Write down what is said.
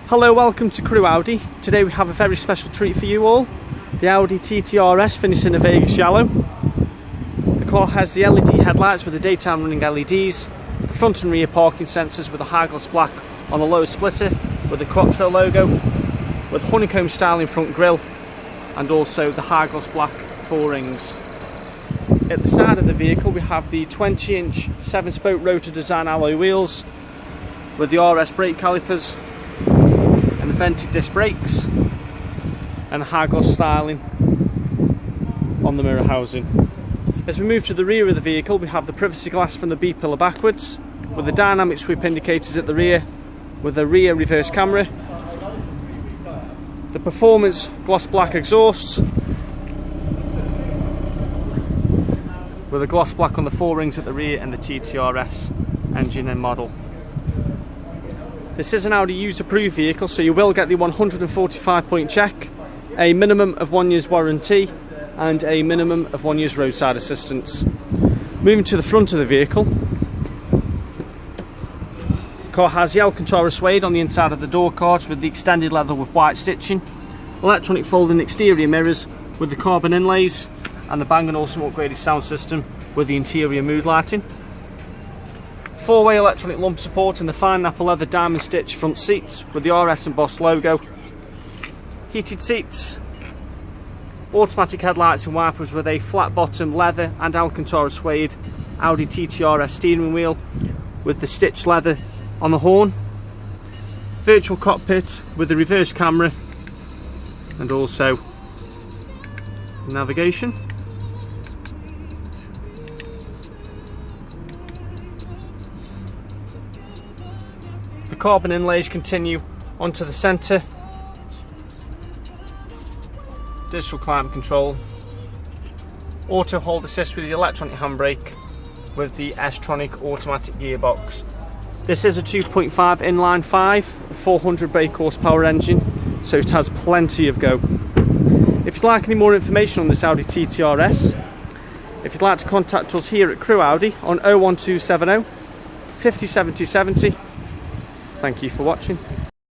Hello, welcome to Crewe Audi. Today we have a very special treat for you all. The Audi TTRS finished in a Vegas yellow. The car has the LED headlights with the daytime running LEDs, the front and rear parking sensors with a high gloss black on the lower splitter with the quattro logo, with honeycomb styling front grille and also the high gloss black forings. At the side of the vehicle we have the 20-inch 7-spoke rotor design alloy wheels with the RS brake calipers and the vented disc brakes and high gloss styling on the mirror housing. As we move to the rear of the vehicle, we have the privacy glass from the B pillar backwards with the dynamic sweep indicators at the rear with a rear reverse camera, the performance gloss black exhaust with a gloss black on the forings at the rear and the TTRS engine and model. This is an Audi used approved vehicle, so you will get the 145-point check, a minimum of 1 year's warranty and a minimum of 1 year's roadside assistance. Moving to the front of the vehicle, the car has the Alcantara suede on the inside of the door cards with the extended leather with white stitching, electronic folding exterior mirrors with the carbon inlays and the Bang & Olufsen upgraded sound system with the interior mood lighting. 4-way electronic lumbar support and the fine Nappa leather diamond stitch front seats with the RS embossed logo. Heated seats, automatic headlights and wipers with a flat bottom leather and Alcantara suede Audi TTRS steering wheel with the stitched leather on the horn. Virtual cockpit with the reverse camera and also navigation. The carbon inlays continue onto the centre. Digital climate control, auto hold assist with the electronic handbrake with the S-tronic automatic gearbox. This is a 2.5 inline 5, 400 brake horsepower engine, so it has plenty of go. If you'd like any more information on this Audi TTRS, if you'd like to contact us here at Crewe Audi on 01270 50 70 70. Thank you for watching.